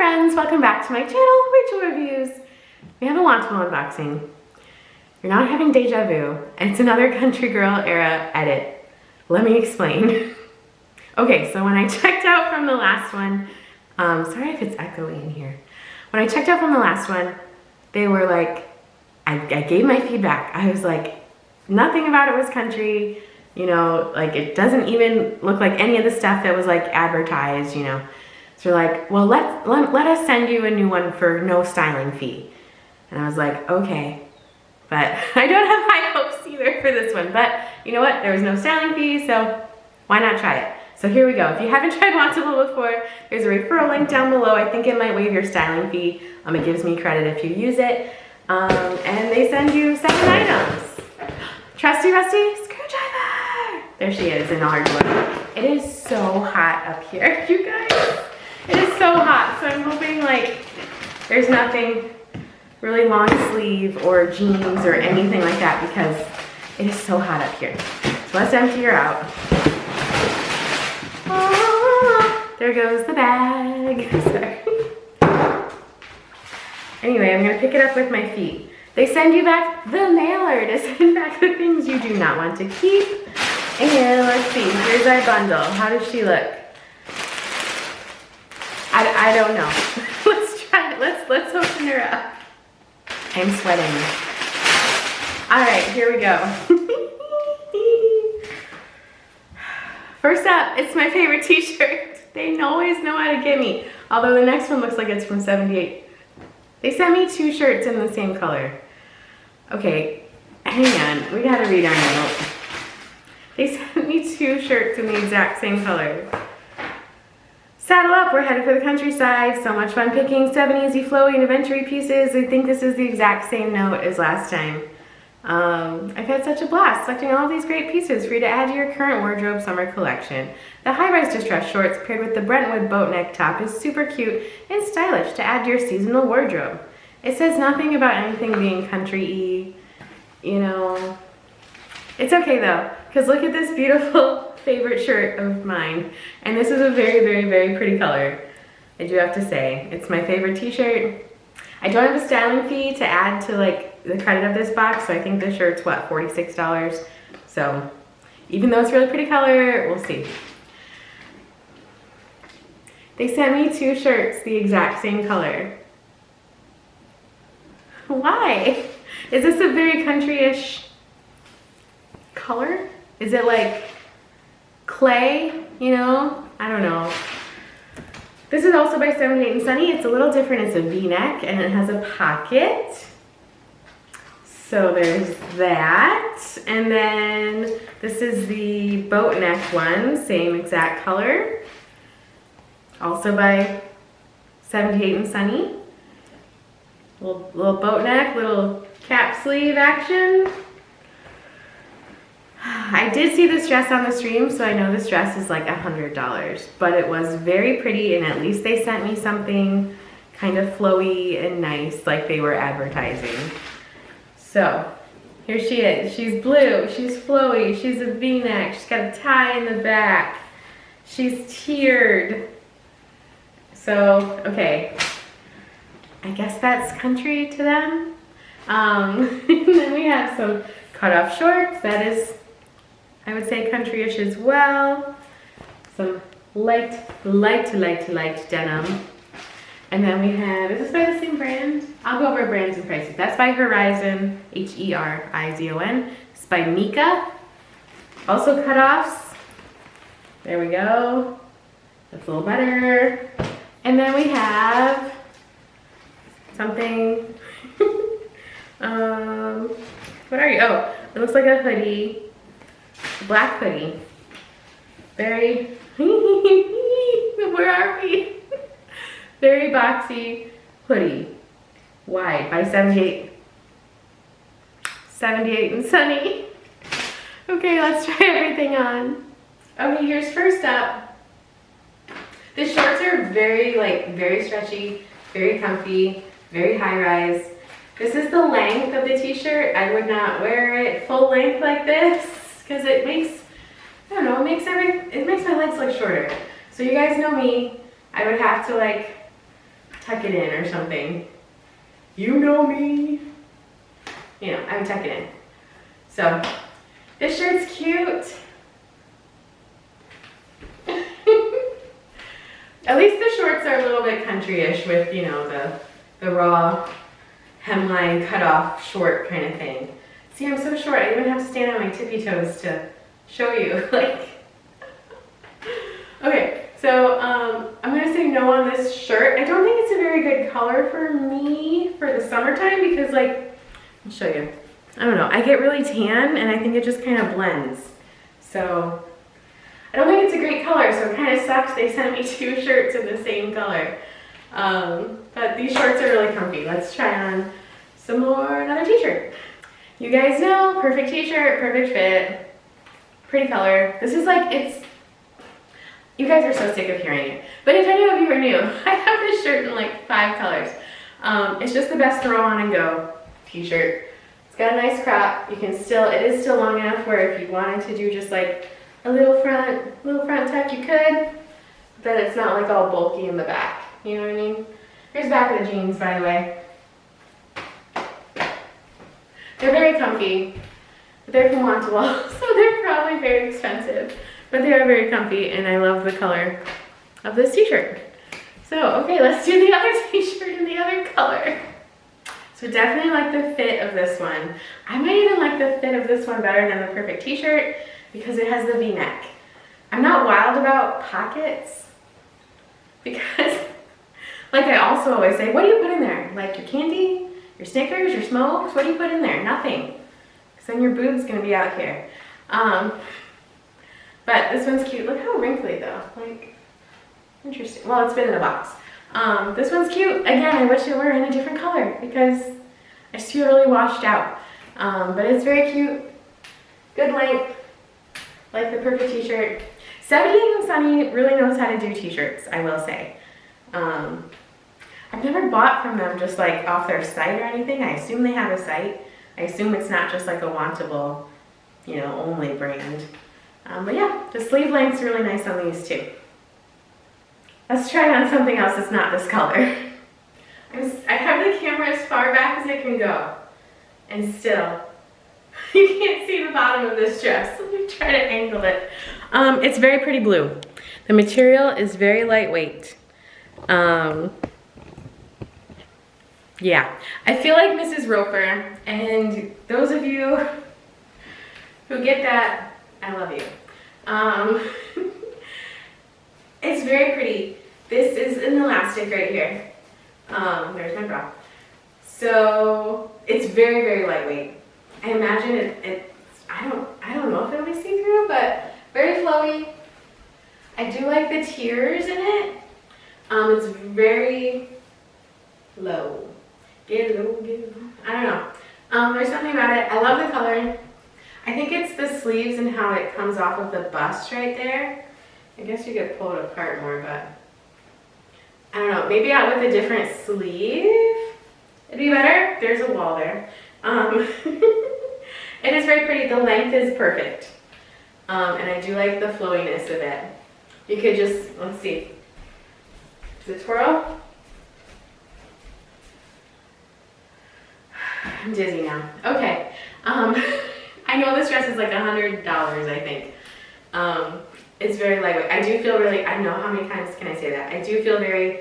friends, welcome back to my channel, Rachel Reviews. We have a Wantable unboxing. You're not having deja vu, and it's another Country Girl era edit. Let me explain. Okay, so when I checked out from the last one, sorry if it's echoey in here. When I checked out from the last one, they were like, I gave my feedback. I was like, nothing about it was country, you know, like it doesn't even look like any of the stuff that was like advertised, you know. So they're like, well, let us send you a new one for no styling fee. And I was like, okay. But I don't have high hopes either for this one. But you know what? There was no styling fee, so why not try it? So here we go. If you haven't tried Wantable before, there's a referral link down below. I think it might waive your styling fee. It gives me credit if you use it. And they send you 7 items. Trusty Rusty screwdriver. There she is in all her glory. It is so hot up here, you guys. It is so hot, so I'm hoping like there's nothing really long sleeve or jeans or anything like that because it is so hot up here. So let's empty her out. Oh, there goes the bag. Sorry. Anyway, I'm gonna pick it up with my feet. They send you back the mailer to send back the things you do not want to keep. And let's see, here's our bundle. How does she look? I don't know. Let's try it. Let's open her up. I'm sweating. All right, here we go. First up, it's my favorite t-shirt. They always know how to get me. Although the next one looks like it's from '78. They sent me 2 shirts in the same color. Okay, hang on. We gotta read our note. They sent me 2 shirts in the exact same color. Saddle up, we're headed for the countryside. So much fun picking 7 easy, flowy, and adventure pieces. I think this is the exact same note as last time. I've had such a blast selecting all of these great pieces for you to add to your current wardrobe summer collection. The high-rise distressed shorts paired with the Brentwood boat neck top is super cute and stylish to add to your seasonal wardrobe. It says nothing about anything being country-y, you know. It's okay though, because look at this beautiful favorite shirt of mine. And this is a very, very, very pretty color. I do have to say, it's my favorite t-shirt. I don't have a styling fee to add to like the credit of this box, so I think this shirt's what, $46? So even though it's a really pretty color, we'll see. They sent me 2 shirts the exact same color. Why? Is this a very country-ish color? Is it like clay, you know? I don't know. This is also by 78 and Sunny. It's a little different. It's a V-neck and it has a pocket. So there's that. And then this is the boat neck one, same exact color. Also by 78 and Sunny. Little boat neck, little cap sleeve action. I did see this dress on the stream, so I know this dress is like $100, but it was very pretty, and at least they sent me something kind of flowy and nice like they were advertising. So here she is. She's blue, she's flowy, she's a V-neck, she's got a tie in the back, she's tiered. So, okay, I guess that's country to them. And then we have some cut-off shorts. That is, I would say, country-ish as well. Some light denim. And then we have, is this by the same brand? I'll go over brands and prices. That's by Horizon, H-E-R-I-Z-O-N. It's by Mika. Also cut-offs. There we go. That's a little better. And then we have something, what are you? Oh, it looks like a hoodie, a black hoodie. Very, where are we? Very boxy hoodie, wide by 78 and Sunny. Okay, let's try everything on. Okay, here's first up. The shorts are very stretchy, very comfy, very high rise. This is the length of the t-shirt. I would not wear it full length like this because it makes, I don't know, it makes my legs look shorter. So you guys know me, I would have to like tuck it in or something. You know me. You know, I would tuck it in. So this shirt's cute. At least the shorts are a little bit country-ish with, you know, the raw hemline cut off short kind of thing. See, I'm so short, I even have to stand on my tippy toes to show you. Like, okay, so I'm gonna say no on this shirt. I don't think it's a very good color for me for the summertime because, like, I'll show you. I don't know, I get really tan and I think it just kind of blends. So I don't think it's a great color, so it kind of sucks they sent me 2 shirts in the same color. But these shorts are really comfy. Let's try on another t-shirt. You guys know, perfect t-shirt, perfect fit, pretty color. This is like, you guys are so sick of hearing it. But if any of you are new, I have this shirt in like 5 colors. It's just the best throw on and go t-shirt. It's got a nice crop. It is still long enough where if you wanted to do just like a little front tuck, you could, but it's not like all bulky in the back. You know what I mean? Here's the back of the jeans, by the way. They're very comfy. They're from Wantable, so they're probably very expensive, but they are very comfy, and I love the color of this t-shirt. So, okay, let's do the other t-shirt in the other color. So definitely like the fit of this one. I might even like the fit of this one better than the perfect t-shirt because it has the V-neck. I'm not wild about pockets because, like I also always say, what do you put in there? Like your candy, your Snickers, your smokes, what do you put in there? Nothing. Because then your boob's gonna be out here. But this one's cute. Look how wrinkly though. Like, interesting. Well, it's been in a box. This one's cute. Again, I wish it were in a different color because I just feel really washed out. But it's very cute. Good length. Like the perfect t-shirt. 78 and Sunny really knows how to do t-shirts, I will say. I've never bought from them just like off their site or anything. I assume they have a site. I assume it's not just like a Wantable, you know, only brand. But yeah, the sleeve length's really nice on these too. Let's try on something else that's not this color. I have the camera as far back as it can go. And still, you can't see the bottom of this dress. Let me try to angle it. It's very pretty blue. The material is very lightweight. Yeah, I feel like Mrs. Roper, and those of you who get that, I love you. It's very pretty. This is an elastic right here. There's my bra. So it's very, very lightweight. I imagine I don't know if it'll be see-through, but very flowy. I do like the tiers in it. It's very low. Get low, get low. I don't know. There's something about it. I love the color. I think it's the sleeves and how it comes off of the bust right there. I guess you could pull it apart more, but I don't know. Maybe out with a different sleeve, it'd be better. There's a wall there. It is very pretty. The length is perfect. And I do like the flowiness of it. You could just, let's see. Does it twirl? I'm dizzy now. Okay. I know this dress is like $100, I think. It's very lightweight. I do feel really, I don't know how many times can I say that. I do feel very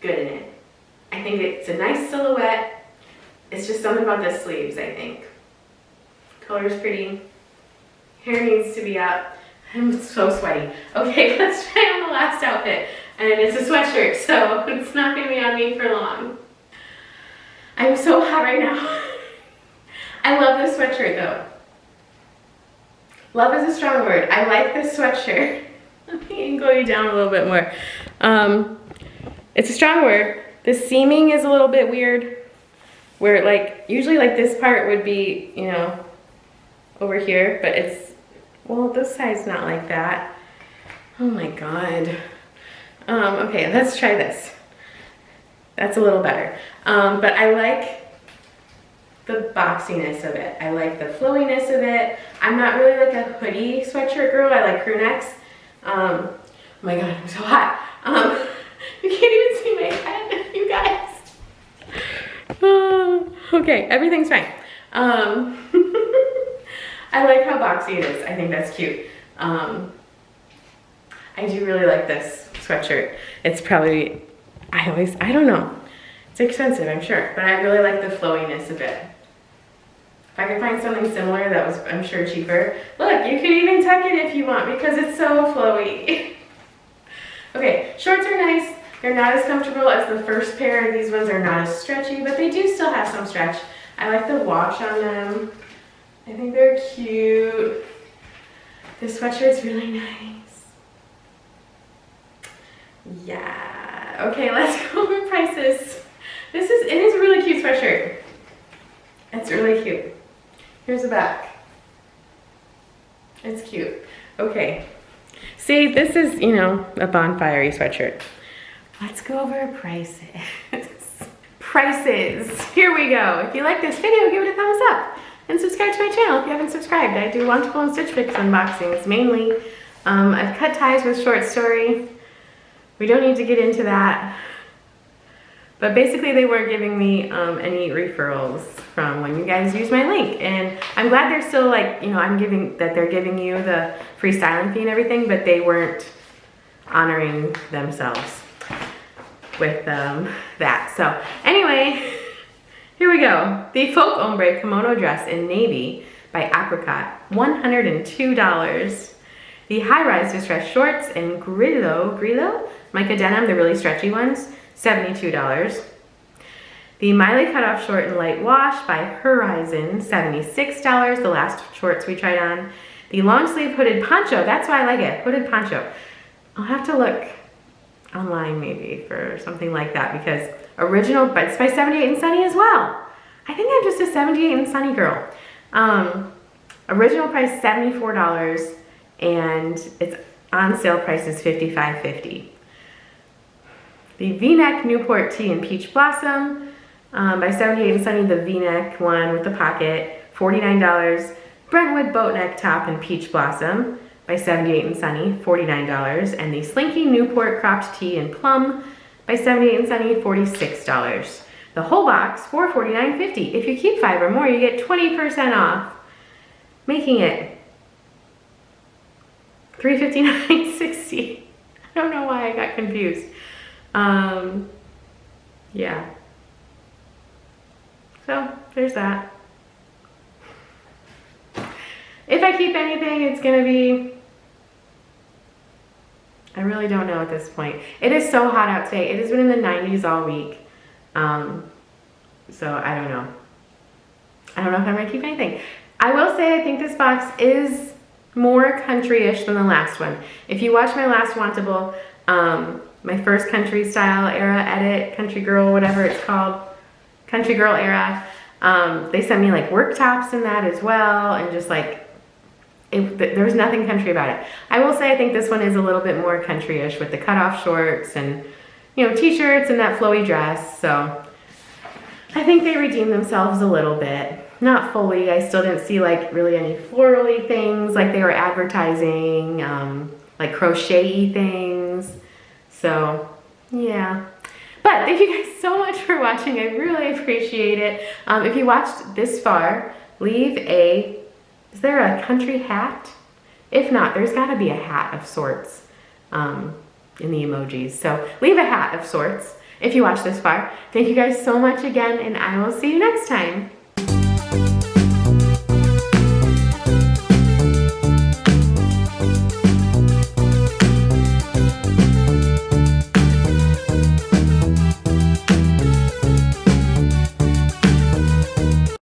good in it. I think it's a nice silhouette. It's just something about the sleeves, I think. Color's pretty. Hair needs to be up. I'm so sweaty. Okay, let's try on the last outfit. And it's a sweatshirt, so it's not gonna be on me for long. I'm so hot right now. I love this sweatshirt though. Love is a strong word. I like this sweatshirt. Let me angle you down a little bit more. It's a strong word. The seaming is a little bit weird. Where like, usually like this part would be, you know, over here, but it's, well, this side's not like that. Oh my God. Okay, let's try this. That's a little better. But I like the boxiness of it. I like the flowiness of it. I'm not really like a hoodie sweatshirt girl. I like crew necks. Oh my God, I'm so hot. You can't even see my head. Okay, everything's fine. I like how boxy it is. I think that's cute. I do really like this sweatshirt. It's probably, I don't know. It's expensive, I'm sure, but I really like the flowiness of it. If I could find something similar that was, I'm sure, cheaper. Look, you can even tuck it if you want because it's so flowy. Okay, shorts are nice. They're not as comfortable as the first pair. These ones are not as stretchy, but they do still have some stretch. I like the wash on them. I think they're cute. This sweatshirt's really nice. Yeah. Okay, let's go over prices. It is a really cute sweatshirt. It's really cute. Here's the back. It's cute. Okay. See, this is, you know, a bonfire-y sweatshirt. Let's go over prices. Prices. Here we go. If you like this video, give it a thumbs up. And subscribe to my channel if you haven't subscribed. I do Wantable and Stitch Fix unboxings mainly. I've cut ties with Short Story. We don't need to get into that. But basically they were giving me any referrals from when you guys use my link. And I'm glad they're still like, you know, they're giving you the free styling fee and everything, but they weren't honoring themselves with that. So anyway, here we go. The Folk Ombre Kimono Dress in Navy by Apricot, $102. The High Rise Distressed Shorts in Grillo, Mica Denim, the really stretchy ones, $72. The Miley Cutoff Short in Light Wash by Horizon, $76, the last shorts we tried on. The Long Sleeve Hooded Poncho, that's why I like it, hooded poncho. I'll have to look online maybe for something like that because original, but it's by 78 and Sunny as well. I think I'm just a 78 and Sunny girl. Original price $74 and it's on sale price is $55.50. The V-neck Newport Tee in Peach Blossom by 78 and Sunny, the V-neck one with the pocket, $49. Brentwood Boat Neck Top in Peach Blossom by 78 and Sunny, $49. And the Slinky Newport Cropped Tee in Plum by 78 and Sunny, $46. The whole box, $449.50. If you keep 5 or more, you get 20% off, making it $359.60. I don't know why I got confused. Yeah. So there's that. If I keep anything, it's gonna be, I really don't know at this point. It is so hot out today. It has been in the 90s all week. So I don't know. I don't know if I'm gonna keep anything. I will say I think this box is more country-ish than the last one. If you watch my last Wantable, my first country style era edit, country girl, whatever it's called, country girl era, they sent me like work tops in that as well, and just like, there's nothing country about it. I will say I think this one is a little bit more country-ish with the cutoff shorts and, you know, t-shirts and that flowy dress, so I think they redeemed themselves a little bit. Not fully. I still didn't see like really any florally things like they were advertising, like crochet-y things. So yeah. But thank you guys so much for watching. I really appreciate it. If you watched this far, leave a, is there a country hat? If not, there's gotta be a hat of sorts in the emojis. So leave a hat of sorts if you watched this far. Thank you guys so much again, and I will see you next time.